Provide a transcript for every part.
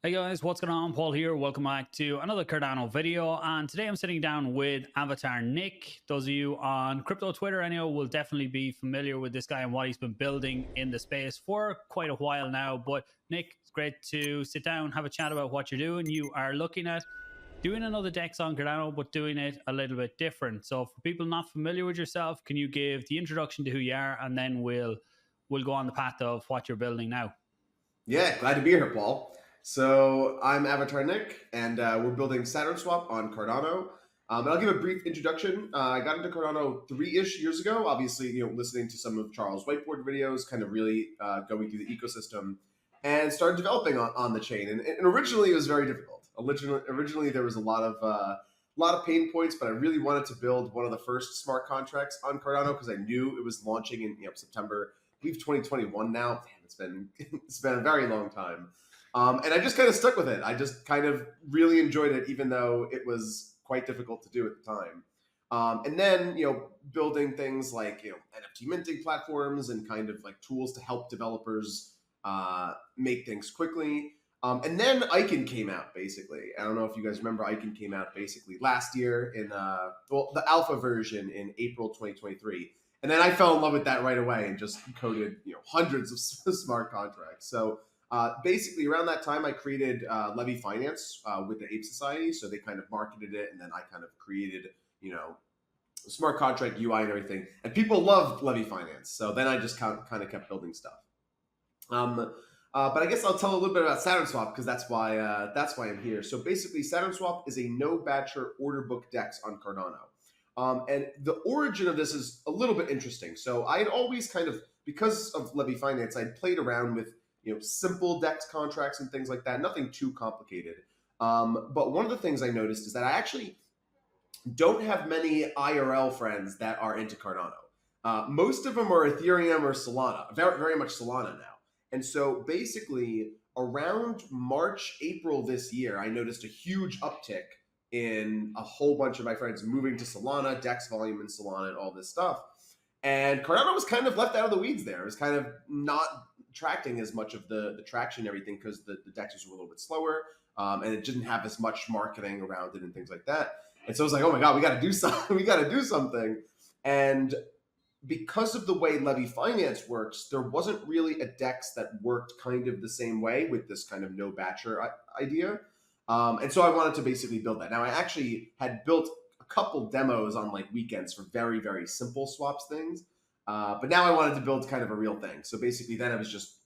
Hey guys, what's going on? Paul here. Welcome back to another Cardano video. And today I'm sitting down with Avatar Nick. Those of you on crypto Twitter, I know, will definitely be familiar with this guy and what he's been building in the space for quite a while now. But Nick, it's great to sit down, have a chat about what you're doing. You are looking at doing another DEX on Cardano, but doing it a little bit different. So for people not familiar with yourself, can you give the introduction to who you are, and then we'll go on the path of what you're building now? Yeah, glad to be here, Paul. So I'm Avatar Nick, and we're building SaturnSwap on Cardano. And I'll give a brief introduction. I got into Cardano 3-ish years ago. Obviously, listening to some of Charles' whiteboard videos, kind of really going through the ecosystem, and started developing on the chain. And originally, it was very difficult. Originally, there was a lot of pain points, but I really wanted to build one of the first smart contracts on Cardano because I knew it was launching in September. I believe 2021 now. Damn, it's been a very long time. And I just kind of stuck with it. I just kind of really enjoyed it, even though it was quite difficult to do at the time. And then, building things like, NFT minting platforms and kind of like tools to help developers make things quickly. And then Icon came out, basically. I don't know if you guys remember, Icon came out basically last year in, the alpha version in April 2023. And then I fell in love with that right away and just coded, hundreds of smart contracts. So basically, around that time, I created Levy Finance with the Ape Society. So they kind of marketed it, and then I kind of created, smart contract UI and everything. And people loved Levy Finance. So then I just kind of kept building stuff. But I guess I'll tell a little bit about SaturnSwap because that's why I'm here. So basically, SaturnSwap is a no-batcher order book DEX on Cardano. And the origin of this is a little bit interesting. So I had always kind of, because of Levy Finance, I'd played around with simple DEX contracts and things like that, nothing too complicated. But one of the things I noticed is that I actually don't have many IRL friends that are into Cardano. Most of them are Ethereum or Solana, very, very much Solana now. And so basically around March, April this year, I noticed a huge uptick in a whole bunch of my friends moving to Solana, DEX volume in Solana, and all this stuff. And Cardano was kind of left out of the weeds there. It was kind of not attracting as much of the traction and everything because the DEXs were a little bit slower, and it didn't have as much marketing around it and things like that. And so I was like, oh my God, we got to do something. We got to do something. And because of the way Levy Finance works, there wasn't really a DEX that worked kind of the same way with this kind of no batcher idea. And so I wanted to basically build that. Now, I actually had built a couple demos on like weekends for very, very simple swaps things. But now I wanted to build kind of a real thing. So basically then I was just,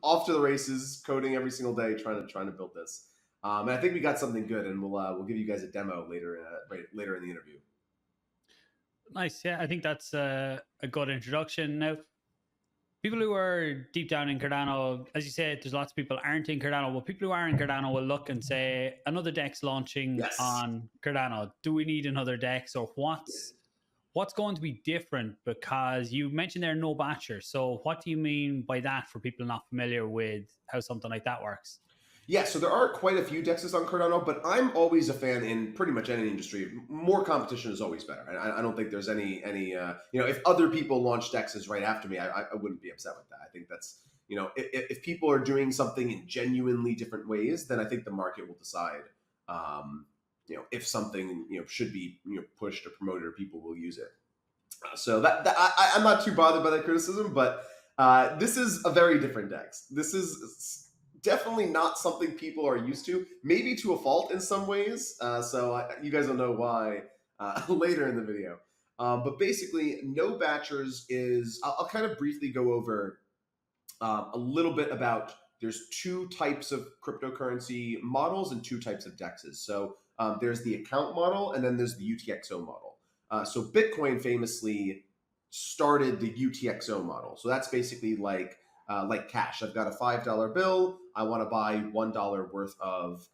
off to the races, coding every single day, trying to build this. And I think we got something good, and we'll give you guys a demo later in the interview. Nice. Yeah, I think that's a good introduction. Now, people who are deep down in Cardano, as you said, there's lots of people aren't in Cardano, but people who are in Cardano will look and say, another DEX launching Yes. on Cardano. Do we need another DEX, or what's going to be different? Because you mentioned there no batcher. So what do you mean by that for people not familiar with how something like that works? Yeah, so there are quite a few DEXs on Cardano, but I'm always a fan in pretty much any industry. More competition is always better. And I don't think there's any if other people launch DEXs right after me, I wouldn't be upset with that. I think that's, if people are doing something in genuinely different ways, then I think the market will decide, if something, should be, pushed or promoted or people will use it. So I'm not too bothered by that criticism, but this is a very different DEX. This is definitely not something people are used to, maybe to a fault in some ways. So you guys will know why later in the video. But basically, no batchers is, I'll kind of briefly go over a little bit about, there's two types of cryptocurrency models and two types of DEXs. So there's the account model, and then there's the uTXO model. So Bitcoin famously started the uTXO model. So that's basically like cash. I've got a $5 bill. I want to buy $1 worth of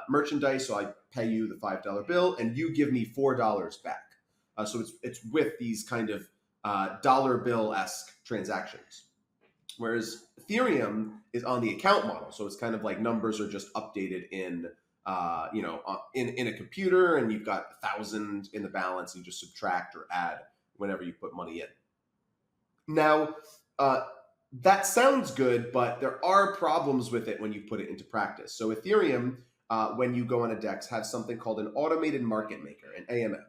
merchandise, so I pay you the $5 bill, and you give me $4 back. So it's with these kind of dollar bill-esque transactions. Whereas Ethereum is on the account model, so it's kind of like numbers are just updated in a computer, and you've got 1,000 in the balance, and you just subtract or add whenever you put money in. Now, That sounds good, but there are problems with it when you put it into practice. So Ethereum, when you go on a DEX, has something called an automated market maker, an AMM.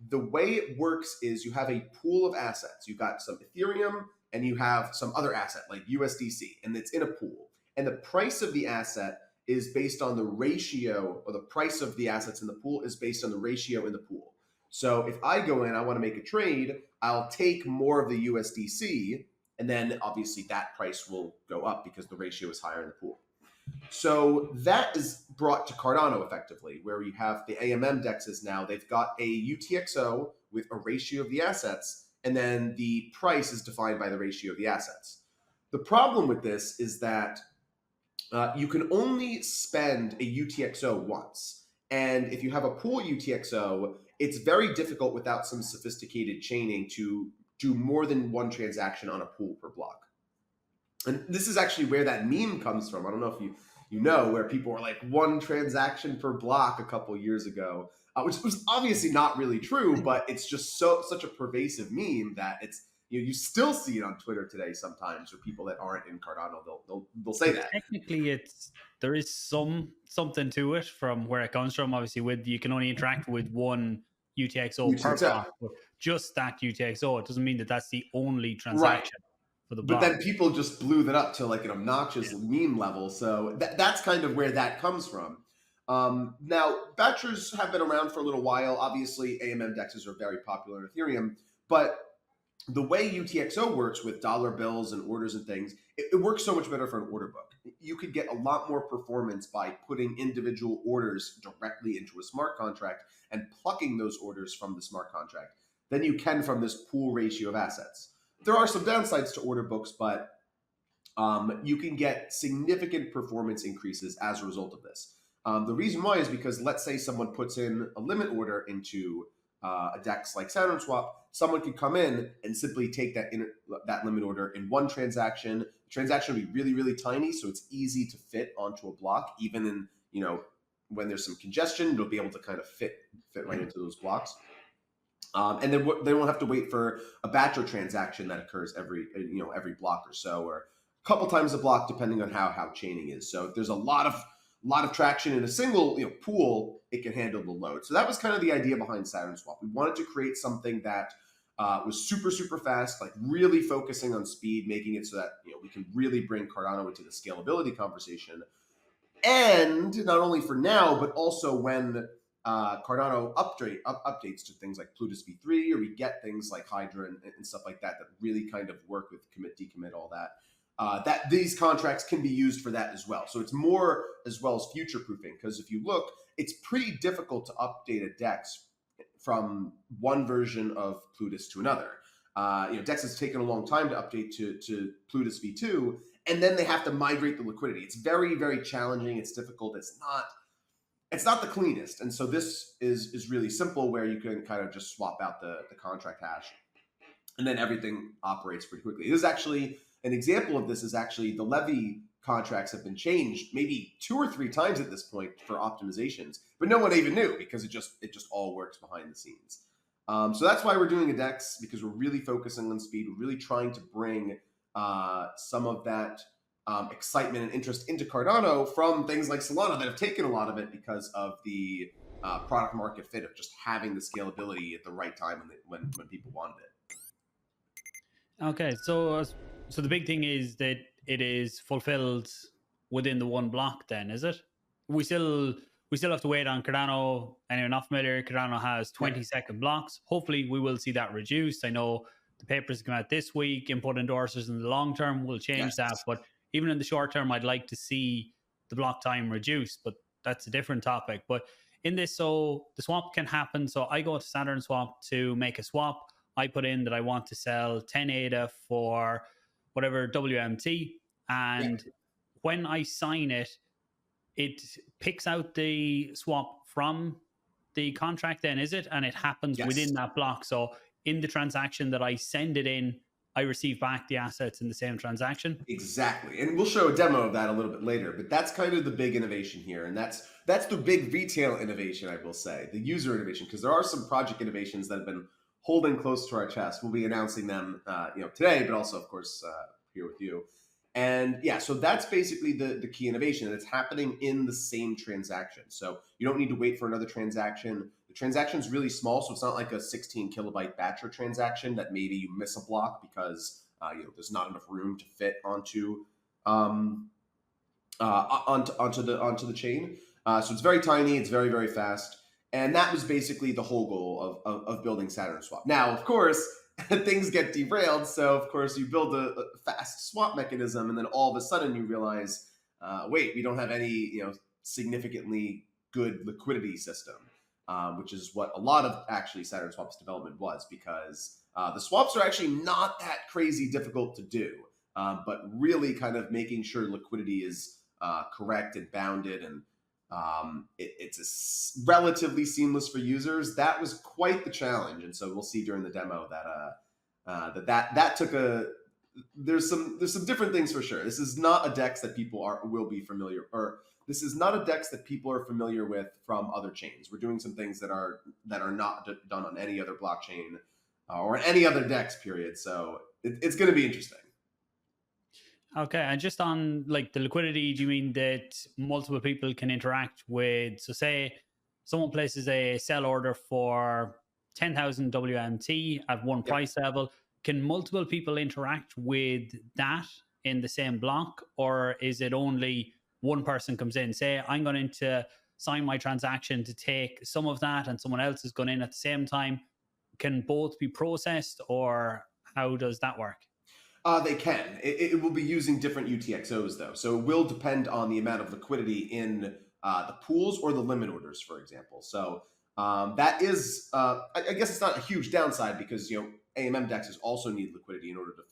The way it works is you have a pool of assets. You've got some Ethereum and you have some other asset like USDC, and it's in a pool. And the price of the asset is based on the ratio, or the price of the assets in the pool is based on the ratio in the pool. So if I go in, I want to make a trade, I'll take more of the USDC, and then obviously that price will go up because the ratio is higher in the pool. So that is brought to Cardano effectively, where you have the AMM dexes now. They've got a uTXO with a ratio of the assets, and then the price is defined by the ratio of the assets. The problem with this is that you can only spend a uTXO once. And if you have a pool uTXO, it's very difficult without some sophisticated chaining to do more than one transaction on a pool per block. And this is actually where that meme comes from. I don't know if you know, where people were like one transaction per block a couple years ago, which was obviously not really true, but it's just such a pervasive meme that it's, you still see it on Twitter today sometimes, or people that aren't in Cardano, they'll say that. Technically, there is something to it from where it comes from. Obviously, you can only interact with one UTXO per block, but just that UTXO. It doesn't mean that that's the only transaction. Right. But then people just blew that up to like an obnoxious meme level. So that's kind of where that comes from. Now, batchers have been around for a little while. Obviously, AMM dexes are very popular in Ethereum. But the way uTXO works with dollar bills and orders and things, it works so much better for an order book. You could get a lot more performance by putting individual orders directly into a smart contract and plucking those orders from the smart contract than you can from this pool ratio of assets. There are some downsides to order books, but you can get significant performance increases as a result of this. The reason why is because let's say someone puts in a limit order into a DEX like SaturnSwap, someone could come in and simply take that limit order in one transaction. The transaction will be really, really tiny, so it's easy to fit onto a block. Even in, when there's some congestion, it'll be able to kind of fit right into those blocks. And then they won't have to wait for a batcher transaction that occurs every block or so, or a couple times a block, depending on how chaining is. So if there's a lot of traction in a single pool, it can handle the load. So that was kind of the idea behind SaturnSwap. We wanted to create something that was super, super fast, like really focusing on speed, making it so that we can really bring Cardano into the scalability conversation. And not only for now, but also when Cardano updates to things like Plutus v3, or we get things like Hydra and stuff like that really kind of work with commit, decommit, all that. That these contracts can be used for that as well. So it's more as well as future proofing, because if you look, it's pretty difficult to update a DEX from one version of Plutus to another. DEX has taken a long time to update to Plutus v2, and then they have to migrate the liquidity. It's very, very challenging. It's difficult. It's not the cleanest. And so this is really simple, where you can kind of just swap out the contract hash, and then everything operates pretty quickly. This is actually an example of this. Is actually the Levy contracts have been changed maybe 2 or 3 times at this point for optimizations, but no one even knew, because it just all works behind the scenes. So that's why we're doing a DEX, because we're really focusing on speed. We're really trying to bring some of that excitement and interest into Cardano from things like Solana that have taken a lot of it because of the product market fit of just having the scalability at the right time when people wanted it. Okay, so the big thing is that it is fulfilled within the one block. Then is it? We still have to wait on Cardano. Anyone not familiar? Cardano has 20-second blocks. Hopefully, we will see that reduced. I know the papers come out this week. Input endorsers in the long term will change that, but even in the short term, I'd like to see the block time reduced, but that's a different topic. But in this, so the swap can happen. So I go to SaturnSwap to make a swap. I put in that I want to sell 10 ADA for whatever WMT. And when I sign it, it picks out the swap from the contract then, is it? And it happens within that block. So in the transaction that I send it in, I receive back the assets in the same transaction. Exactly. And we'll show a demo of that a little bit later, but that's kind of the big innovation here. And that's the big retail innovation, I will say, the user innovation, because there are some project innovations that have been holding close to our chest. We'll be announcing them today, but also, of course, here with you. And yeah, so that's basically the key innovation. And it's happening in the same transaction. So you don't need to wait for another transaction. The transaction is really small, so it's not like a 16 kilobyte batcher transaction that maybe you miss a block because there's not enough room to fit onto the chain. So it's very tiny. It's very, very fast. And that was basically the whole goal of building SaturnSwap. Now, of course, things get derailed. So, of course, you build a fast swap mechanism, and then all of a sudden you realize, wait, we don't have any significantly good liquidity system, which is what a lot of actually SaturnSwap's development was, because the swaps are actually not that crazy difficult to do, but really kind of making sure liquidity is correct and bounded, and it's relatively seamless for users. That was quite the challenge, and so we'll see during the demo that took there's some different things for sure. This is not a DEX that people will be familiar, or this is not a DEX that people are familiar with from other chains. We're doing some things that are not done on any other blockchain or any other DEX period. So it's going to be interesting. Okay, and just on like the liquidity, do you mean that multiple people can interact with, so say someone places a sell order for 10,000 WMT at one price level, can multiple people interact with that in the same block, or is it only one person comes in? Say I'm going to sign my transaction to take some of that and someone else is going in at the same time. Can both be processed, or how does that work? They can. It will be using different UTXOs though. So it will depend on the amount of liquidity in the pools or the limit orders, for example. So that is, I guess it's not a huge downside, because AMM DEXs also need liquidity in order to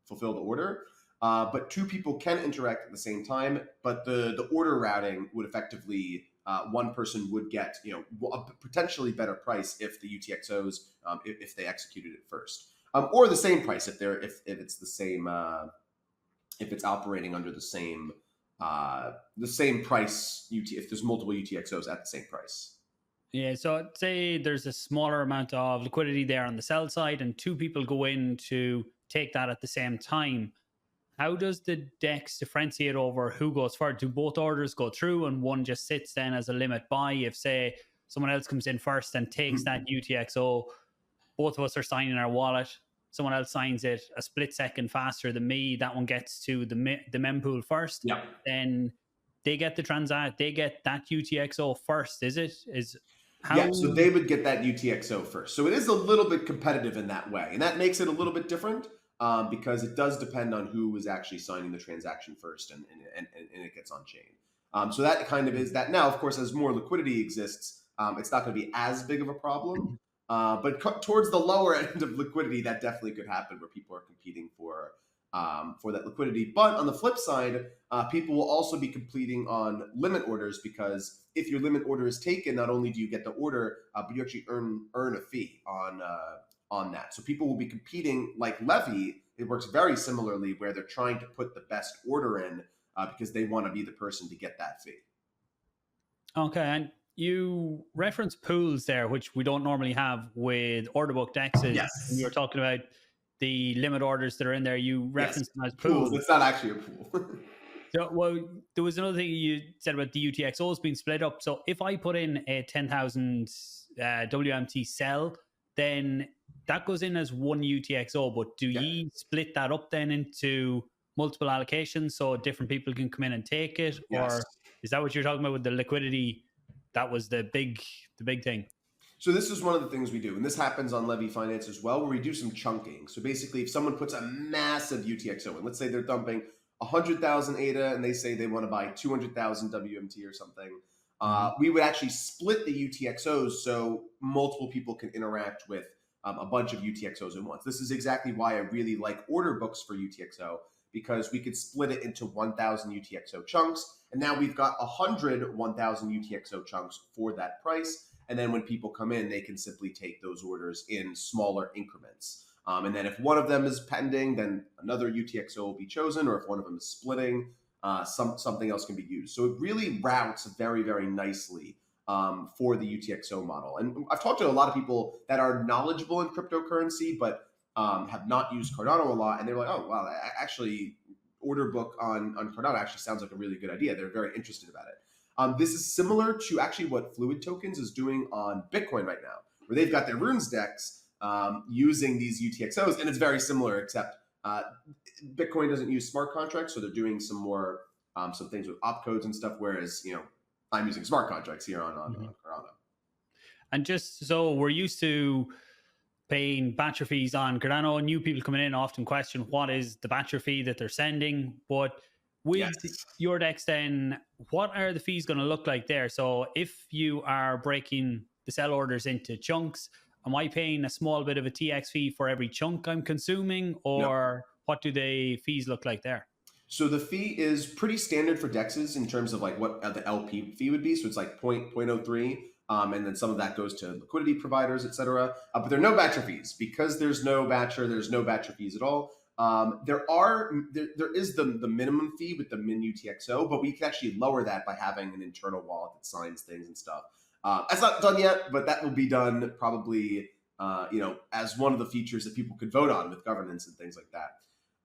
fulfill the order. But two people can interact at the same time, but the order routing would effectively, one person would get a potentially better price if the UTXOs, if they executed it first. Or the same price if it's the same, if it's operating under the same price if there's multiple UTXOs at the same price. Yeah, so say there's a smaller amount of liquidity there on the sell side, and two people go in to take that at the same time. How does the DEX differentiate over who goes first? Do both orders go through and one just sits then as a limit buy? If say someone else comes in first and takes that UTXO, both of us are signing our wallet, someone else signs it a split second faster than me, that one gets to the mempool first, then they get they get that UTXO first, so they would get that UTXO first. So it is a little bit competitive in that way, and that makes it a little bit different, because it does depend on who is actually signing the transaction first, and it gets on chain. So that kind of is that. Now, of course, as more liquidity exists, it's not going to be as big of a problem. But towards the lower end of liquidity, that definitely could happen, where people are competing for that liquidity. But on the flip side, people will also be competing on limit orders, because if your limit order is taken, not only do you get the order, but you actually earn a fee on that. So people will be competing like Levy. It works very similarly, where they're trying to put the best order in because they want to be the person to get that fee. Okay, and you reference pools there, which we don't normally have with order book DEXs. Yes. When you were talking about the limit orders that are in there, you referenced them as pools. It's not actually a pool. So, well, there was another thing you said about the UTXOs being split up. So if I put in a 10,000 WMT sell, then that goes in as one UTXO. But do you split that up then into multiple allocations so different people can come in and take it? Yes. Or is that what you're talking about with the liquidity? That was the big thing. So this is one of the things we do, and this happens on Levy Finance as well, where we do some chunking. So basically, if someone puts a massive UTXO in, let's say they're dumping 100,000 ADA and they say they want to buy 200,000 WMT or something, we would actually split the UTXOs so multiple people can interact with a bunch of UTXOs at once. This is exactly why I really like order books for UTXO, because we could split it into 1,000 UTXO chunks. And now we've got 100 1,000 UTXO chunks for that price. And then when people come in, they can simply take those orders in smaller increments. And then if one of them is pending, then another UTXO will be chosen. Or if one of them is splitting, something else can be used. So it really routes very, very nicely for the UTXO model. And I've talked to a lot of people that are knowledgeable in cryptocurrency, but have not used Cardano a lot, and they were like, oh wow, actually order book on Cardano actually sounds like a really good idea. They're very interested about it. This is similar to actually what Fluid Tokens is doing on Bitcoin right now, where they've got their runes DEX using these UTXOs, and it's very similar, except Bitcoin doesn't use smart contracts, so they're doing some more some things with opcodes and stuff, whereas I'm using smart contracts here on Cardano. And just so we're used to paying batcher fees on Cardano, new people coming in often question what is the batcher fee that they're sending. But with your DEX, then what are the fees going to look like there? So if you are breaking the sell orders into chunks, am I paying a small bit of a TX fee for every chunk I'm consuming, or what do the fees look like there? So the fee is pretty standard for DEXs in terms of like what the LP fee would be. So it's like 0.03. And then some of that goes to liquidity providers, et cetera. But there are no batcher fees. Because there's no batcher fees at all. There is the minimum fee with the min uTXO, but we can actually lower that by having an internal wallet that signs things and stuff. That's not done yet, but that will be done probably as one of the features that people could vote on with governance and things like that.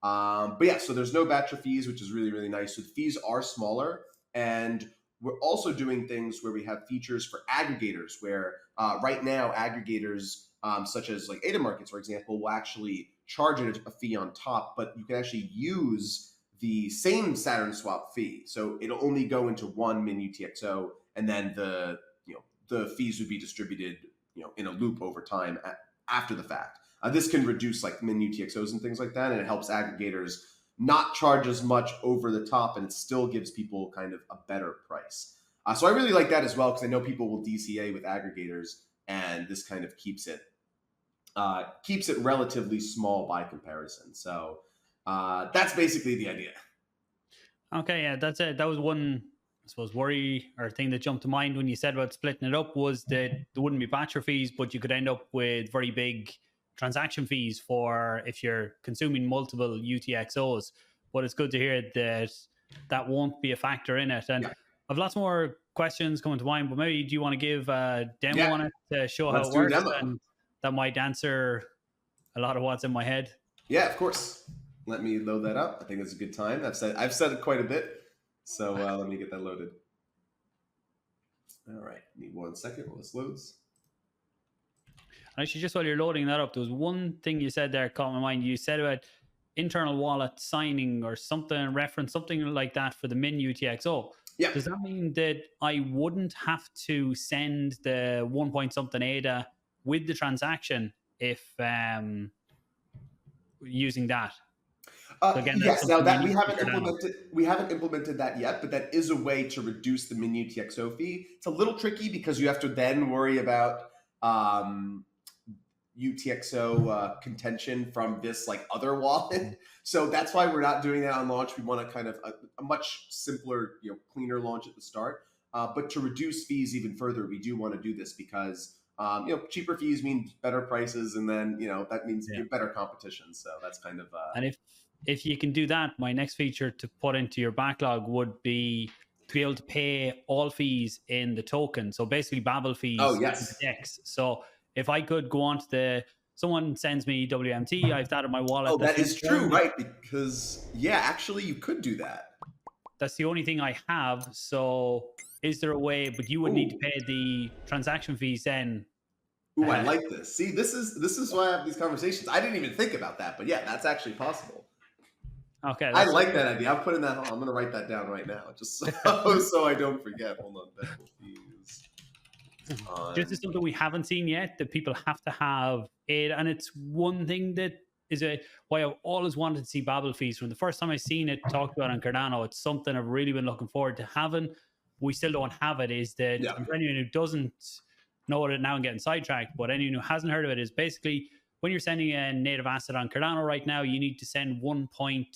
But yeah, so there's no batcher fees, which is really, really nice. So the fees are smaller, and we're also doing things where we have features for aggregators, where right now aggregators such as like ADA Markets, for example, will actually charge it a fee on top, but you can actually use the same SaturnSwap fee. So it'll only go into one min uTXO, and then the fees would be distributed in a loop over time after the fact. This can reduce like min uTXOs and things like that, and it helps aggregators not charge as much over the top, and it still gives people kind of a better price. So I really like that as well, because I know people will DCA with aggregators, and this kind of keeps it relatively small by comparison. So that's basically the idea. Okay, yeah, that's it. That was one, I suppose, worry or thing that jumped to mind when you said about splitting it up, was that there wouldn't be batcher fees, but you could end up with very big transaction fees for if you're consuming multiple UTXOs. But it's good to hear that that won't be a factor in it. And I've lots more questions coming to mind, but maybe do you want to give a demo on it to show how it works? And that might answer a lot of what's in my head. Yeah, of course. Let me load that up. I think it's a good time. I've said it quite a bit, so let me get that loaded. All right, need 1 second while this loads. Actually, just while you're loading that up, there was one thing you said there caught my mind. You said about internal wallet signing or something, reference something like that for the min UTXO. Yeah. Does that mean that I wouldn't have to send the 1 point something ADA with the transaction if using that? So again, yes. Now that we haven't implemented that yet, but that is a way to reduce the min UTXO fee. It's a little tricky because you have to then worry about UTXO contention from this like other wallet. So that's why we're not doing that on launch. We want to kind of a much simpler, cleaner launch at the start. But to reduce fees even further, we do want to do this because cheaper fees mean better prices, and then that means better competition. So that's kind of and if you can do that, my next feature to put into your backlog would be to be able to pay all fees in the token. So basically Babel fees in the DEX. So if I could go on to someone sends me WMT, I have that in my wallet. Oh, that is true, right? Because actually you could do that. That's the only thing I have. So is there a way, but you would need to pay the transaction fees then. Ooh, I like this. See, this is why I have these conversations. I didn't even think about that, but yeah, that's actually possible. Okay. I like that idea. I'm putting that on. I'm going to write that down right now, just so I don't forget. Hold on. Babel fees. This is something we haven't seen yet, that people have to have it, and it's one thing that is why I've always wanted to see Babel fees. From the first time I seen it talked about on Cardano, it's something I've really been looking forward to having. We still don't have it. Is that for anyone who doesn't know it now and getting sidetracked, but anyone who hasn't heard of it, is basically when you're sending a native asset on Cardano right now, you need to send 1.3,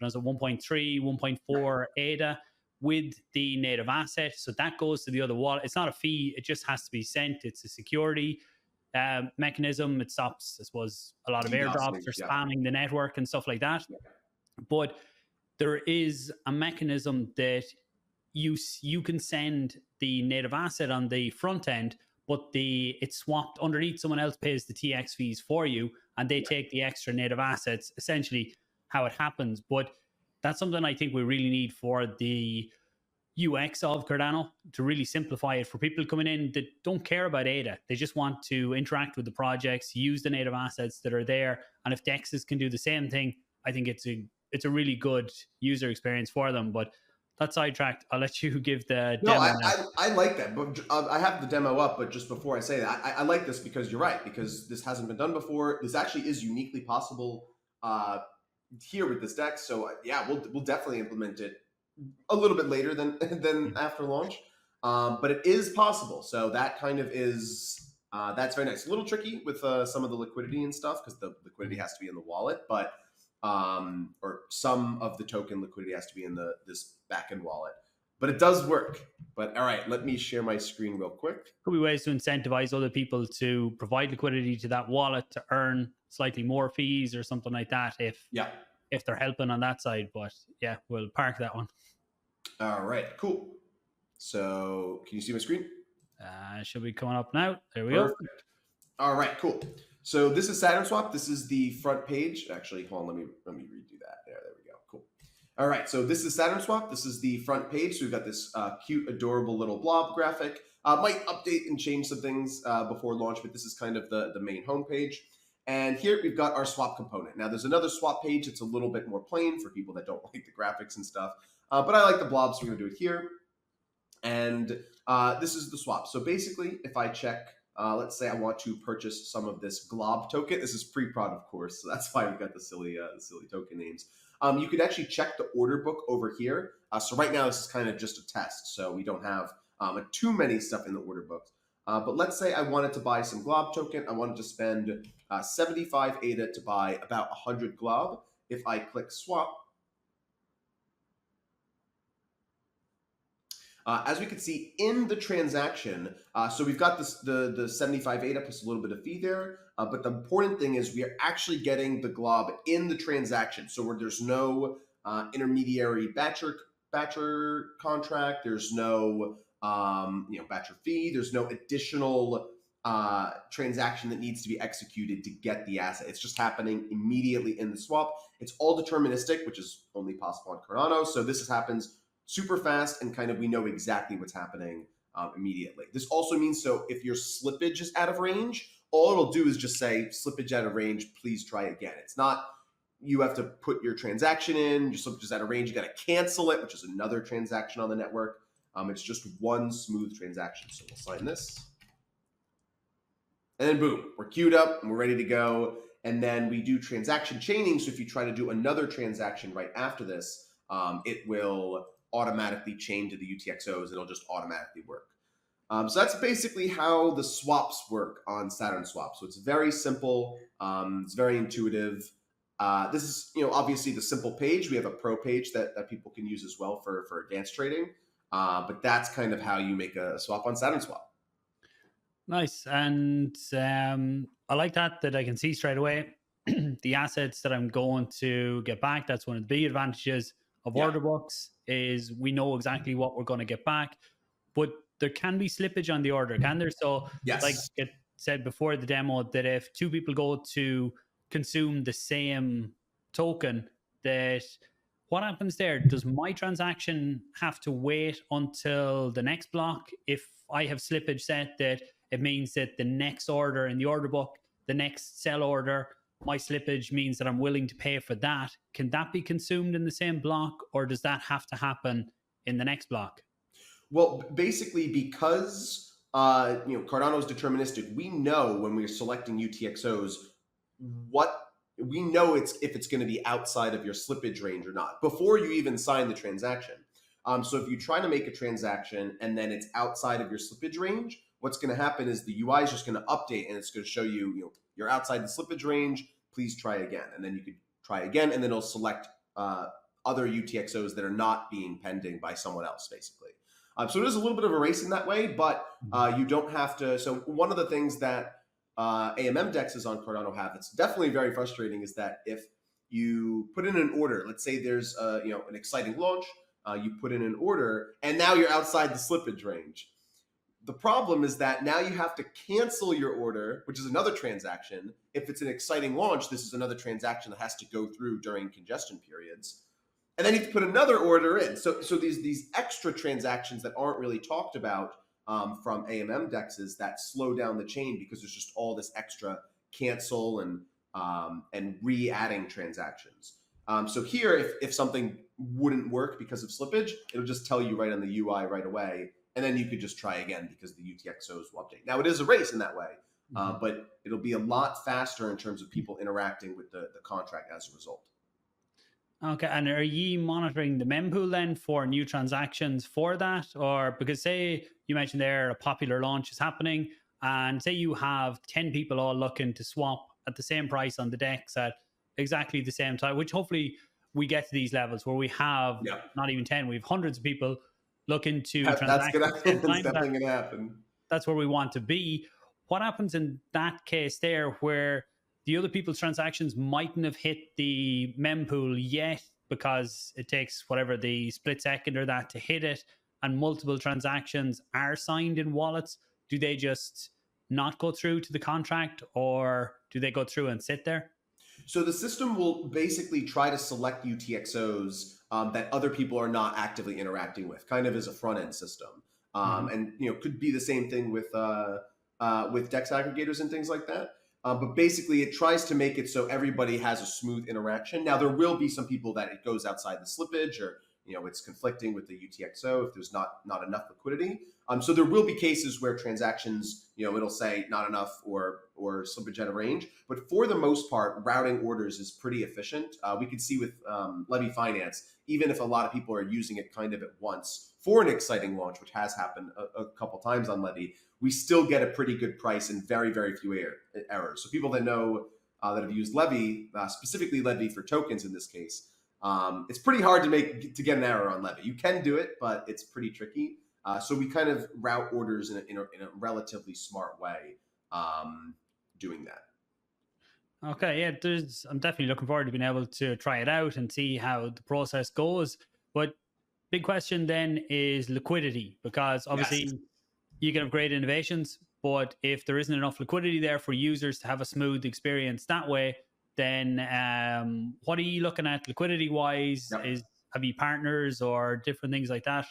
1.4 ADA with the native asset. So that goes to the other wallet. It's not a fee. It just has to be sent. It's a security mechanism. It stops, I suppose, a lot of airdrops or spamming the network and stuff like that. But there is a mechanism that you can send the native asset on the front end, but it's swapped underneath. Someone else pays the TX fees for you, and they take the extra native assets, essentially how it happens. But that's something I think we really need for the UX of Cardano to really simplify it for people coming in that don't care about ADA. They just want to interact with the projects, use the native assets that are there. And if DEXs can do the same thing, I think it's a really good user experience for them. But that's sidetracked. I'll let you give the demo. I like that, but I have the demo up. But just before I say that, I like this because you're right, because this hasn't been done before. This actually is uniquely possible here with this DEX. So yeah, we'll definitely implement it a little bit later than after launch, but it is possible. So that kind of is that's very nice. A little tricky with some of the liquidity and stuff, because the liquidity has to be in the wallet, but or some of the token liquidity has to be in this backend wallet. But it does work. But all right, let me share my screen real quick. Could be ways to incentivize other people to provide liquidity to that wallet to earn slightly more fees or something like that if they're helping on that side. But yeah, we'll park that one. All right, cool. So can you see my screen? Should be coming up now. There we Perfect. go. All right, cool. So this is SaturnSwap. This is the front page. Actually, hold on, let me redo that. There we go. Cool. All right, so this is SaturnSwap. This is the front page. So we've got this cute, adorable little blob graphic. Might update and change some things before launch, but this is kind of the main homepage. And here we've got our swap component. Now there's another swap page. It's a little bit more plain for people that don't like the graphics and stuff. But I like the blob, so we're going to do it here. And this is the swap. So basically, if I check, let's say I want to purchase some of this glob token. This is pre-prod, of course, so that's why we've got the silly token names. You could actually check the order book over here. So right now, this is kind of just a test, so we don't have too many stuff in the order books. But let's say I wanted to buy some glob token. I wanted to spend 75 ADA to buy about 100 glob. If I click swap, as we can see in the transaction, so we've got this, the 75 ADA plus a little bit of fee there. But the important thing is we are actually getting the glob in the transaction. So where there's no intermediary batcher contract, there's no batcher fee, there's no additional transaction that needs to be executed to get the asset. It's just happening immediately in the swap. It's all deterministic, which is only possible on Cardano. So this happens super fast, and kind of we know exactly what's happening immediately. This also means, so if your slippage is out of range, all it'll do is just say slippage out of range, please try again. It's not you have to put your transaction in, your slippage is out of range, you got to cancel it, which is another transaction on the network. It's just one smooth transaction. So we'll sign this. And then boom, we're queued up and we're ready to go. And then we do transaction chaining. So if you try to do another transaction right after this, it will automatically chain to the uTXOs. It'll just automatically work. So that's basically how the swaps work on SaturnSwap. So it's very simple. It's very intuitive. This is, obviously the simple page. We have a pro page that people can use as well for advanced trading. But that's kind of how you make a swap on SaturnSwap. Nice. And I like that I can see straight away the assets that I'm going to get back. That's one of the big advantages of order books, is we know exactly what we're going to get back. But there can be slippage on the order, can there? So yes. Like it said before the demo, that if two people go to consume the same token, that what happens there? Does my transaction have to wait until the next block? If I have slippage set, that it means that the next order in the order book, the next sell order, my slippage means that I'm willing to pay for that. Can that be consumed in the same block, or does that have to happen in the next block? Well, basically, because Cardano is deterministic, we know when we're selecting uTXOs we know if it's going to be outside of your slippage range or not before you even sign the transaction. So if you try to make a transaction and then it's outside of your slippage range, what's going to happen is the UI is just going to update and it's going to show you, you're outside the slippage range, please try again. And then you could try again, and then it'll select other uTXOs that are not being pending by someone else, basically. So it is a little bit of a race in that way, but you don't have to. So one of the things that AMM DEXs on Cardano have that's definitely very frustrating is that if you put in an order, let's say there's an exciting launch, you put in an order, and now you're outside the slippage range. The problem is that now you have to cancel your order, which is another transaction. If it's an exciting launch, this is another transaction that has to go through during congestion periods. And then you have to put another order in. So these extra transactions that aren't really talked about from AMM dexes that slow down the chain because there's just all this extra cancel and re-adding transactions. So here, if something wouldn't work because of slippage, it'll just tell you right on the UI right away. And then you could just try again because the uTXOs will update. Now, it is a race in that way, but it'll be a lot faster in terms of people interacting with the contract as a result. Okay, and are you monitoring the mempool then for new transactions for that? Or because say you mentioned there a popular launch is happening, and say you have 10 people all looking to swap at the same price on the DEX at exactly the same time, which hopefully we get to these levels where we have not even 10, we have hundreds of people looking to transact that's gonna, at the same time. definitely going to happen. That's where we want to be. What happens in that case there where the other people's transactions mightn't have hit the mempool yet because it takes whatever the split second or that to hit it, and multiple transactions are signed in wallets? Do they just not go through to the contract, or do they go through and sit there? So the system will basically try to select uTXOs that other people are not actively interacting with, kind of as a front end system. And could be the same thing with DEX aggregators and things like that. But basically, it tries to make it so everybody has a smooth interaction. Now, there will be some people that it goes outside the slippage, or it's conflicting with the uTXO if there's not enough liquidity. So there will be cases where transactions, it'll say not enough or slippage out of range. But for the most part, routing orders is pretty efficient. We can see with Levy Finance, even if a lot of people are using it kind of at once for an exciting launch, which has happened a couple times on Levy, we still get a pretty good price and very, very few errors. So people that know that have used Levy, specifically Levy for tokens in this case, it's pretty hard to get an error on Levy. You can do it, but it's pretty tricky. So we kind of route orders in a relatively smart way doing that. Okay, yeah, I'm definitely looking forward to being able to try it out and see how the process goes. But big question then is liquidity, because obviously you can have great innovations, but if there isn't enough liquidity there for users to have a smooth experience that way, then what are you looking at liquidity wise? Have you partners or different things like that,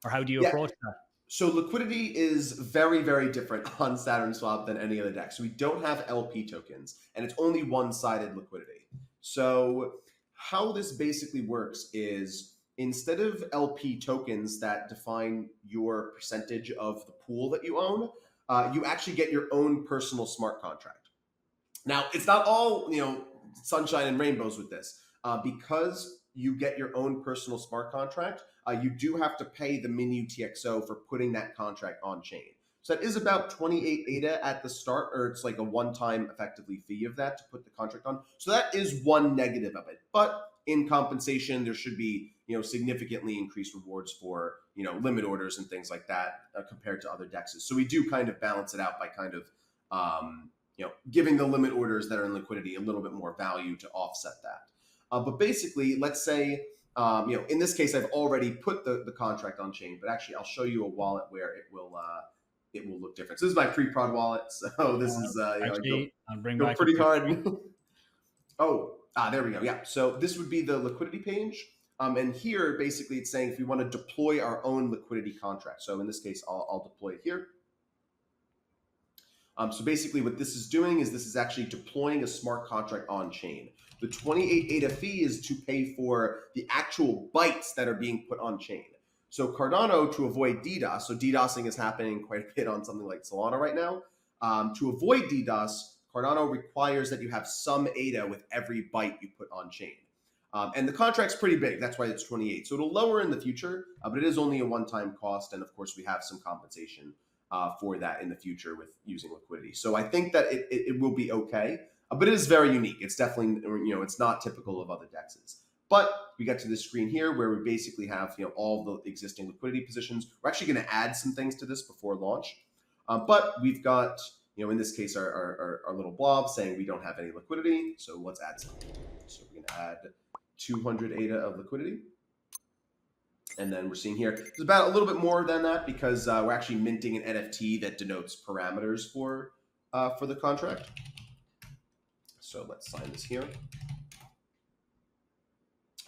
or how do you approach that? So liquidity is very, very different on SaturnSwap than any other DEX. We don't have LP tokens, and it's only one-sided liquidity. So how this basically works is, instead of LP tokens that define your percentage of the pool that you own, you actually get your own personal smart contract. Now, it's not all sunshine and rainbows with this. Because you get your own personal smart contract, you do have to pay the min uTXO for putting that contract on chain. So that is about 28 ADA at the start, or it's like a one-time effectively fee of that to put the contract on. So that is one negative of it. But in compensation, there should be significantly increased rewards for limit orders and things like that compared to other DEXs. So we do kind of balance it out by kind of giving the limit orders that are in liquidity a little bit more value to offset that. But basically, let's say in this case, I've already put the contract on chain, but actually I'll show you a wallet where it will look different. So this is my pre-prod wallet. So this is go pretty hard. There we go. Yeah. So this would be the liquidity page. And here, basically, it's saying if we want to deploy our own liquidity contract. So in this case, I'll deploy it here. So basically, what this is doing is this is actually deploying a smart contract on chain. The 28 ADA fee is to pay for the actual bytes that are being put on chain. So Cardano, to avoid DDoS, so DDoSing is happening quite a bit on something like Solana right now. To avoid DDoS, Cardano requires that you have some ADA with every byte you put on chain. And the contract's pretty big. That's why it's 28. So it'll lower in the future, but it is only a one-time cost. And of course, we have some compensation for that in the future with using liquidity. So I think that it will be okay, but it is very unique. It's definitely, it's not typical of other DEXs. But we get to this screen here where we basically have, all the existing liquidity positions. We're actually going to add some things to this before launch. But we've got, in this case, our little blob saying we don't have any liquidity. So let's add something. So we're going to add 200 ADA of liquidity. And then we're seeing here, it's about a little bit more than that because we're actually minting an NFT that denotes parameters for the contract. So let's sign this here.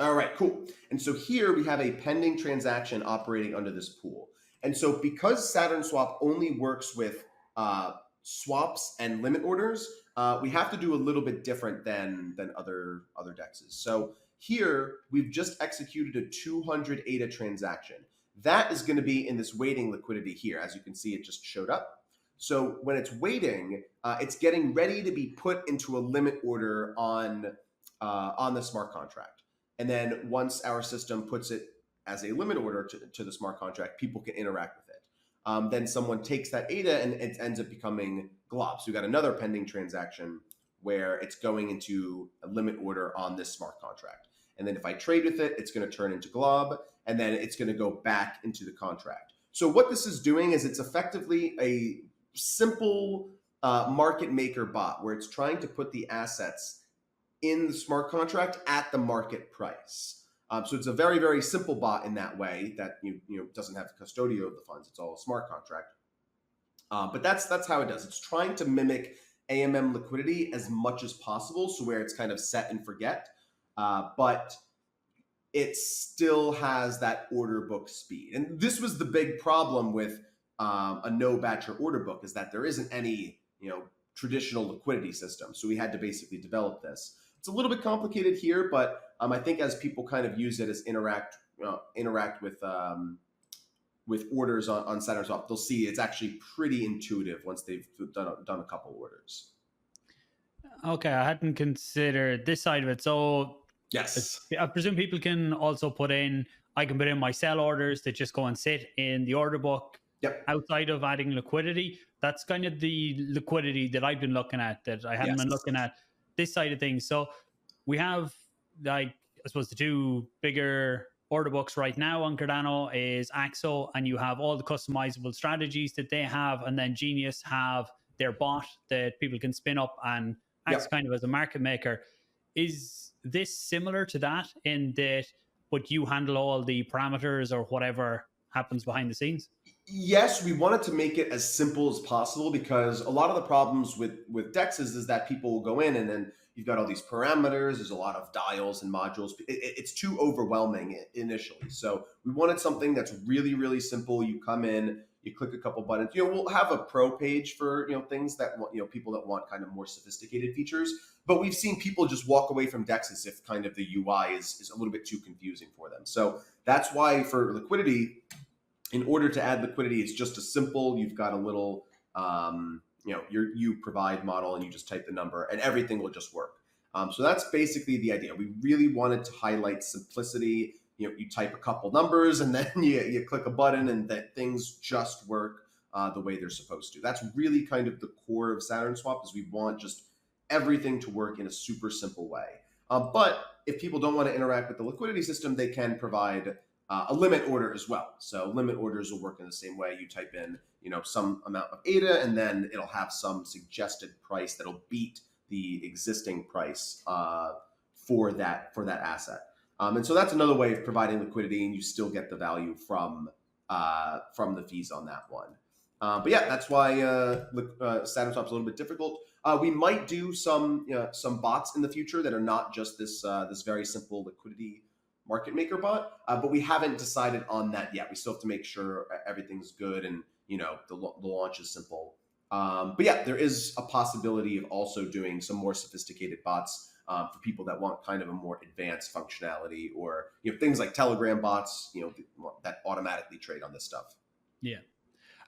All right, cool. And so here we have a pending transaction operating under this pool. And so because SaturnSwap only works with swaps and limit orders, we have to do a little bit different than other dexes. So here we've just executed a 200 ADA transaction. That is going to be in this waiting liquidity here. As you can see, it just showed up. So when it's waiting, it's getting ready to be put into a limit order on the smart contract. And then once our system puts it as a limit order to the smart contract, people can interact with it. Then someone takes that ADA and it ends up becoming glob. So we got another pending transaction where it's going into a limit order on this smart contract. And then if I trade with it, it's going to turn into glob, and then it's going to go back into the contract. So what this is doing is it's effectively a simple market maker bot where it's trying to put the assets in the smart contract at the market price. So it's a very, very simple bot in that way that doesn't have the custodial of the funds. It's all a smart contract. But that's how it does. It's trying to mimic AMM liquidity as much as possible, so where it's kind of set and forget, but it still has that order book speed. And this was the big problem with a no batcher order book, is that there isn't any traditional liquidity system. So we had to basically develop this. It's a little bit complicated here, but I think as people kind of use it as interact with orders on SaturnSwap, they'll see it's actually pretty intuitive once they've done a couple orders. Okay, I hadn't considered this side of it. So yes, I presume people can also I can put in my sell orders that just go and sit in the order book. Yep. Outside of adding liquidity. That's kind of the liquidity that I've been looking at, that I haven't been looking at this side of things. So we have, I suppose, the two bigger order books right now on Cardano is uTXO, and you have all the customizable strategies that they have, and then Genius have their bot that people can spin up and acts kind of as a market maker. Is this similar to that in that, but you handle all the parameters or whatever happens behind the scenes? Yes, we wanted to make it as simple as possible, because a lot of the problems with DEXs is that people will go in and then you've got all these parameters. There's a lot of dials and modules. It's too overwhelming initially. So we wanted something that's really, really simple. You come in, you click a couple buttons. We'll have a pro page for things that people that want kind of more sophisticated features. But we've seen people just walk away from DEXs if kind of the UI is a little bit too confusing for them. So that's why for liquidity, in order to add liquidity, it's just a simple, you've got a little, you provide model, and you just type the number and everything will just work. So that's basically the idea. We really wanted to highlight simplicity. You type a couple numbers and then you click a button and that things just work the way they're supposed to. That's really kind of the core of SaturnSwap, is we want just everything to work in a super simple way. But if people don't want to interact with the liquidity system, they can provide a limit order as well. So limit orders will work in the same way. You type in, some amount of ADA, and then it'll have some suggested price that'll beat the existing price for that asset. And so that's another way of providing liquidity, and you still get the value from the fees on that one. But yeah, that's why SaturnSwap's a little bit difficult. We might do some bots in the future that are not just this very simple liquidity market maker bot, but we haven't decided on that yet. We still have to make sure everything's good and the launch is simple. But yeah, there is a possibility of also doing some more sophisticated bots for people that want kind of a more advanced functionality, or things like Telegram bots, that automatically trade on this stuff. Yeah.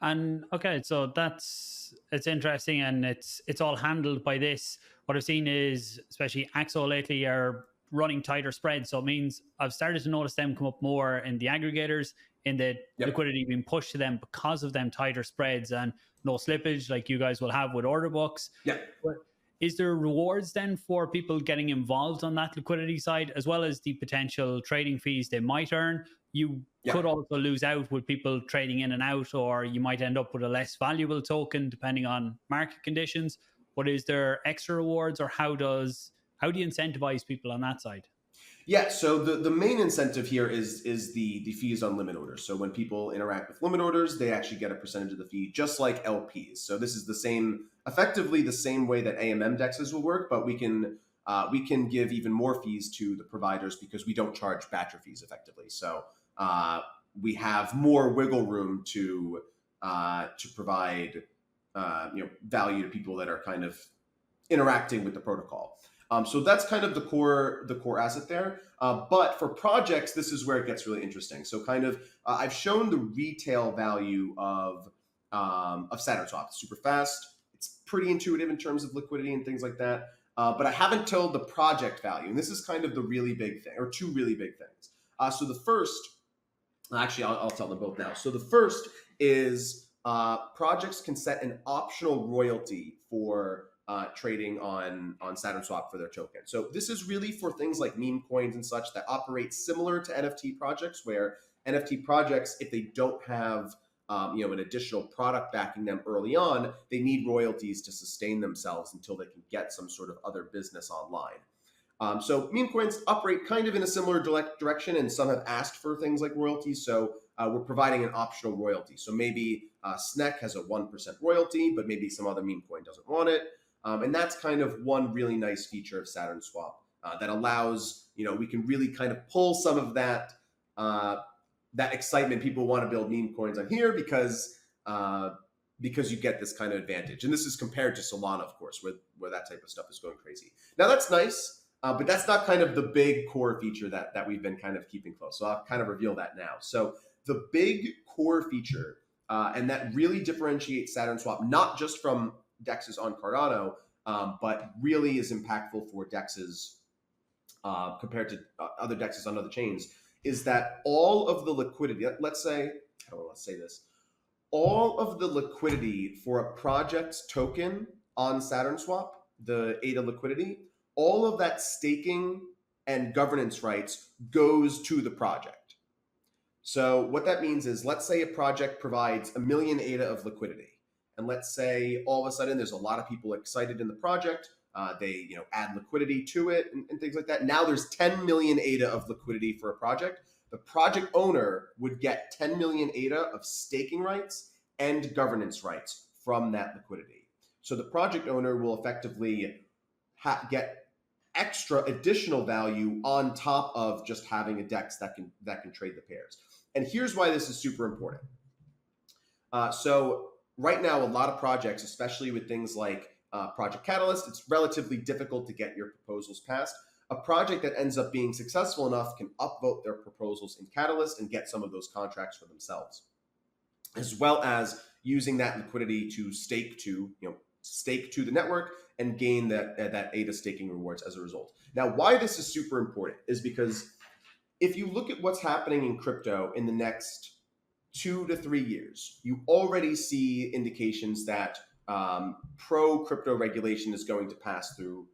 And okay, so it's interesting, and it's all handled by this. What I've seen is, especially uTXO lately, are running tighter spreads. So it means I've started to notice them come up more in the aggregators, in the liquidity being pushed to them because of them tighter spreads and no slippage like you guys will have with order books. Yeah. But is there rewards then for people getting involved on that liquidity side, as well as the potential trading fees they might earn? You could also lose out with people trading in and out, or you might end up with a less valuable token depending on market conditions. But is there extra rewards, or how do you incentivize people on that side? Yeah, so the main incentive here is the fees on limit orders. So when people interact with limit orders, they actually get a percentage of the fee, just like LPs. So this is the same, effectively the same way that AMM dexes will work, but we can give even more fees to the providers because we don't charge batcher fees effectively. So we have more wiggle room to provide value to people that are kind of interacting with the protocol. So that's kind of the core asset there. But for projects, this is where it gets really interesting. So kind of I've shown the retail value of SaturnSwap. It's super fast. It's pretty intuitive in terms of liquidity and things like that. But I haven't told the project value, and this is kind of the really big thing, or two really big things. So the first, actually, I'll tell them both now. So the first is projects can set an optional royalty for trading on SaturnSwap for their token. So this is really for things like meme coins and such that operate similar to NFT projects, where NFT projects, if they don't have an additional product backing them early on, they need royalties to sustain themselves until they can get some sort of other business online. So meme coins operate kind of in a similar direction, and some have asked for things like royalties. So we're providing an optional royalty. So maybe SNEC has a 1% royalty, but maybe some other meme coin doesn't want it. And that's kind of one really nice feature of SaturnSwap that allows, we can really kind of pull some of that excitement. People want to build meme coins on here because you get this kind of advantage. And this is compared to Solana, of course, where that type of stuff is going crazy. Now that's nice, but that's not kind of the big core feature that we've been kind of keeping close. So I'll kind of reveal that now. So the big core feature, and that really differentiates SaturnSwap, not just from dexes on Cardano, but really is impactful for dexes compared to other dexes on other chains, is that all of the liquidity, let's say, how do I say this? All of the liquidity for a project's token on SaturnSwap, the ADA liquidity, all of that staking and governance rights goes to the project. So what that means is, let's say a project provides 1 million ADA of liquidity. And let's say all of a sudden there's a lot of people excited in the project. They add liquidity to it and things like that. Now there's 10 million ADA of liquidity for a project. The project owner would get 10 million ADA of staking rights and governance rights from that liquidity. So the project owner will effectively get extra additional value on top of just having a DEX that can trade the pairs. And here's why this is super important. So right now, a lot of projects, especially with things like Project Catalyst, it's relatively difficult to get your proposals passed. A project that ends up being successful enough can upvote their proposals in Catalyst and get some of those contracts for themselves, as well as using that liquidity to stake to the network and gain that ADA staking rewards as a result. Now, why this is super important is because if you look at what's happening in crypto in the next 2 to 3 years, you already see indications that pro-crypto regulation is going to pass through.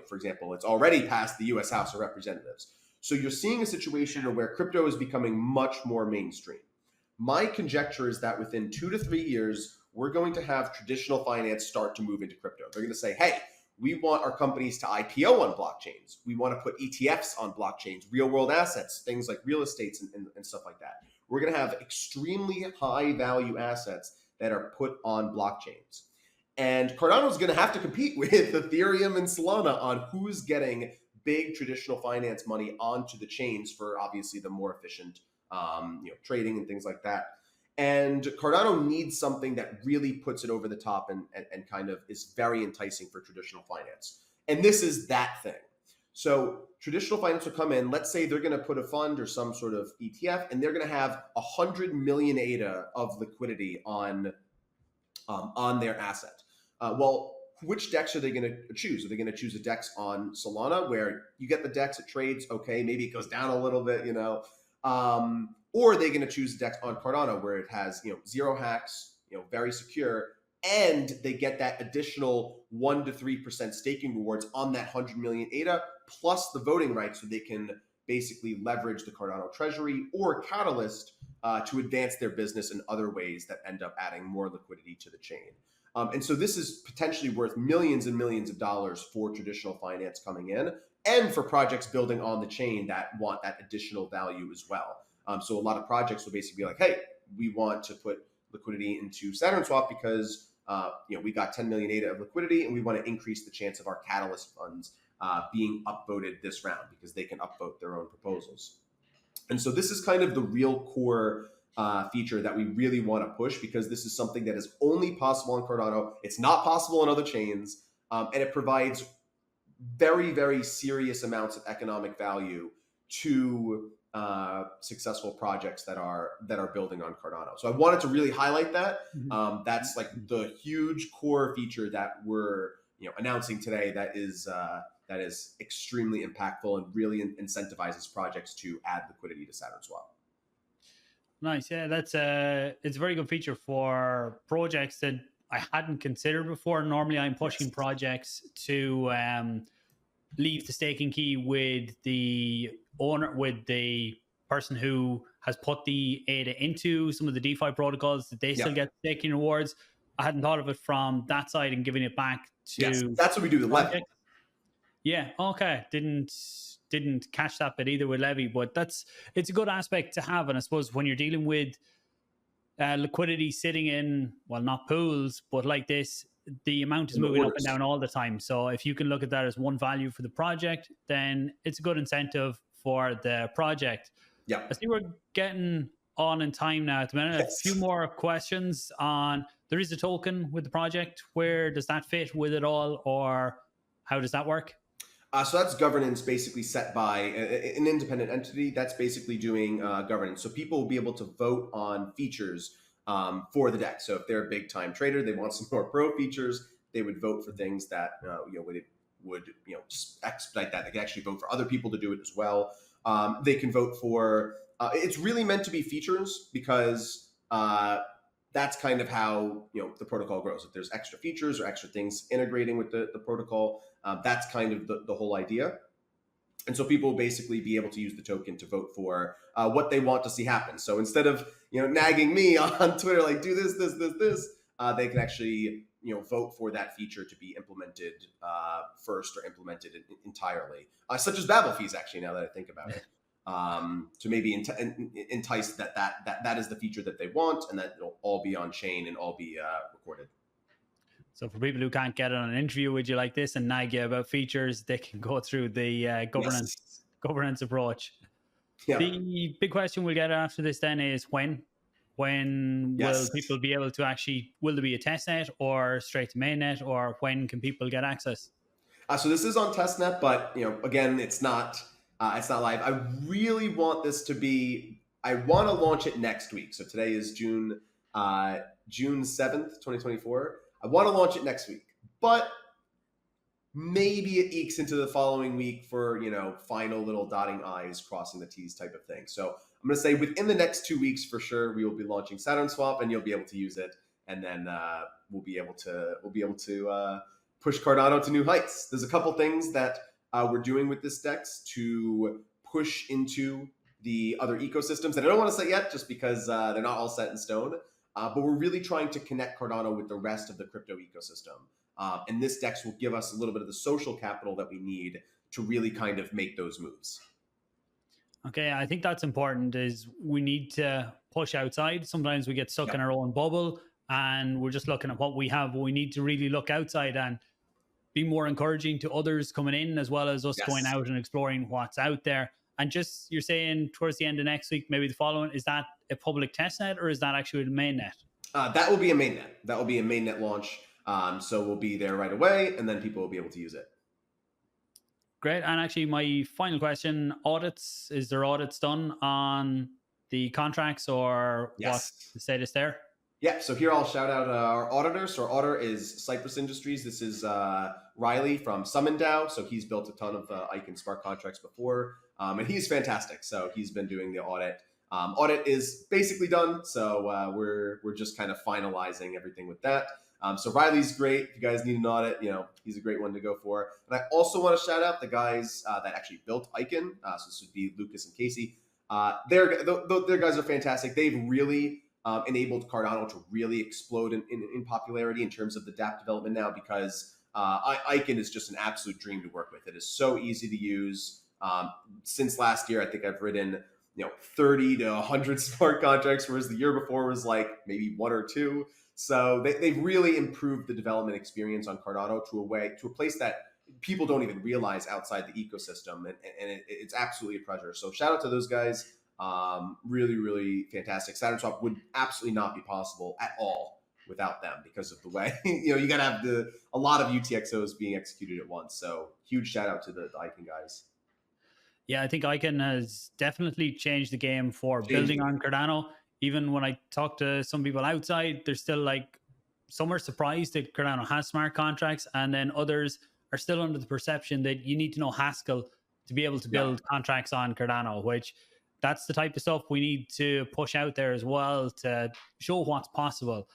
For example, it's already passed the U.S. House of Representatives. So you're seeing a situation where crypto is becoming much more mainstream. My conjecture is that within 2 to 3 years, we're going to have traditional finance start to move into crypto. They're going to say, hey, we want our companies to IPO on blockchains. We want to put ETFs on blockchains, real world assets, things like real estates and stuff like that. We're going to have extremely high value assets that are put on blockchains. And Cardano is going to have to compete with Ethereum and Solana on who's getting big traditional finance money onto the chains for obviously the more efficient trading and things like that. And Cardano needs something that really puts it over the top and kind of is very enticing for traditional finance. And this is that thing. So traditional finance will come in. Let's say they're going to put a fund or some sort of ETF, and they're going to have 100 million ADA of liquidity on their asset. Well, which DEX are they going to choose? Are they going to choose a DEX on Solana where you get the DEX, it trades, okay, maybe it goes down a little bit, or are they going to choose a DEX on Cardano where it has, zero hacks, very secure, and they get that additional 1 to 3% staking rewards on that 100 million ADA plus the voting rights, so they can basically leverage the Cardano treasury or Catalyst to advance their business in other ways that end up adding more liquidity to the chain. And so this is potentially worth millions and millions of dollars for traditional finance coming in. and for projects building on the chain that want that additional value as well. So a lot of projects will basically be like, hey, we want to put liquidity into SaturnSwap because we got 10 million ADA of liquidity, and we want to increase the chance of our Catalyst funds being upvoted this round because they can upvote their own proposals. And so this is kind of the real core feature that we really want to push, because this is something that is only possible on Cardano. It's not possible on other chains, and it provides very, very serious amounts of economic value to successful projects that are building on Cardano. So I wanted to really highlight that. That's like the huge core feature that we're announcing today. That is extremely impactful and really incentivizes projects to add liquidity to SaturnSwap. Nice, yeah, it's a very good feature for projects that I hadn't considered before. Normally, I'm pushing projects to leave the staking key with the owner, with the person who has put the ADA into some of the DeFi protocols, that they still get staking rewards. I hadn't thought of it from that side and giving it back to. Yes, that's what we do with Levy. Yeah, okay. Didn't catch that bit either with Levy, but it's a good aspect to have. And I suppose when you're dealing with liquidity sitting in, well, not pools, but like this, the amount is moving up and down all the time. So if you can look at that as one value for the project, then it's a good incentive for the project. Yeah. I see we're getting on in time now at the minute. Yes. A few more questions on, there is a token with the project. Where does that fit with it all, or how does that work? So that's governance basically set by an independent entity that's basically doing governance. So people will be able to vote on features for the DEX. So if they're a big time trader, they want some more pro features, they would vote for things that would expedite that. They can actually vote for other people to do it as well. They can vote for. It's really meant to be features, because that's kind of how the protocol grows. If there's extra features or extra things integrating with the protocol, that's kind of the whole idea. And so people will basically be able to use the token to vote for what they want to see happen. So instead of nagging me on Twitter like do this, they can actually vote for that feature to be implemented first, or implemented entirely, such as Babel fees. Actually, now that I think about it. To maybe entice that is the feature that they want, and that it'll all be on chain and all be recorded. So for people who can't get on an interview with you like this and nag you about features, they can go through the governance approach. Yeah. The big question we'll get after this then is when will people be able to actually, will there be a testnet or straight to mainnet, or when can people get access? So this is on testnet, but again, it's not live. I really want this to be, I want to launch it next week. So today is June 7th, 2024. I want to launch it next week, but maybe it ekes into the following week for, final little dotting I's, crossing the T's type of thing. So I'm going to say within the next 2 weeks, for sure, we will be launching SaturnSwap, and you'll be able to use it. And then we'll be able to push Cardano to new heights. There's a couple things that we're doing with this DEX to push into the other ecosystems that I don't want to say yet, just because they're not all set in stone. But we're really trying to connect Cardano with the rest of the crypto ecosystem. And this DEX will give us a little bit of the social capital that we need to really kind of make those moves. Okay, I think that's important, is we need to push outside. Sometimes we get stuck in our own bubble and we're just looking at what we have, but we need to really look outside and be more encouraging to others coming in, as well as us going out and exploring what's out there. And just, you're saying towards the end of next week, maybe the following, is that a public testnet, or is that actually a mainnet? That will be a mainnet. That will be a mainnet launch. So we'll be there right away, and then people will be able to use it. Great. And actually, my final question, audits, is there audits done on the contracts, or what's the status there? Yeah, so here I'll shout out our auditor. So our auditor is Cypress Industries. This is Riley from Summon DAO. So he's built a ton of Ike and smart contracts before, and he's fantastic. So he's been doing the audit. Audit is basically done. So we're just kind of finalizing everything with that. So Riley's great. If you guys need an audit, he's a great one to go for. And I also want to shout out the guys that actually built Icon. So this would be Lucas and Casey. Their guys are fantastic. They've really enabled Cardano to really explode in popularity in terms of the dApp development now, because Icon is just an absolute dream to work with. It is so easy to use. Since last year, I think I've written 30 to 100 smart contracts, whereas the year before was like maybe 1 or 2. So they've really improved the development experience on Cardano to a place that people don't even realize outside the ecosystem, and it's absolutely a pleasure. So shout out to those guys. Really, really fantastic. SaturnSwap would absolutely not be possible at all without them because of the way you got to have a lot of UTXOs being executed at once. So huge shout out to the Icon guys. Yeah, I think Icon has definitely changed the game for building on Cardano. Even when I talk to some people outside, they're still like, some are surprised that Cardano has smart contracts, and then others are still under the perception that you need to know Haskell to be able to build contracts on Cardano, which that's the type of stuff we need to push out there as well to show what's possible.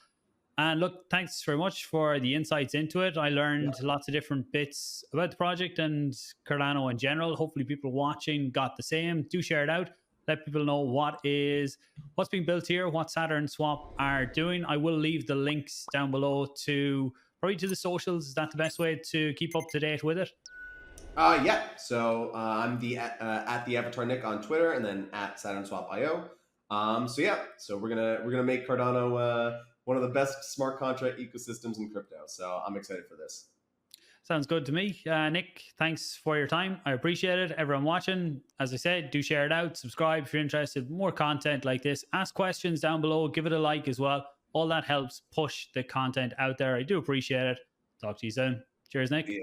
And look, thanks very much for the insights into it. I learned lots of different bits about the project and Cardano in general. Hopefully people watching got the same. Do share it out. Let people know what's being built here, what SaturnSwap are doing. I will leave the links down below probably to the socials. Is that the best way to keep up to date with it? Yeah. So I'm at the Avatar Nick on Twitter, and then at SaturnSwap.io. So we're gonna make Cardano one of the best smart contract ecosystems in crypto. So I'm excited for this. Sounds good to me. Nick, thanks for your time. I appreciate it. Everyone watching, as I said, do share it out. Subscribe if you're interested. More content like this. Ask questions down below. Give it a like as well. All that helps push the content out there. I do appreciate it. Talk to you soon. Cheers, Nick. Yeah.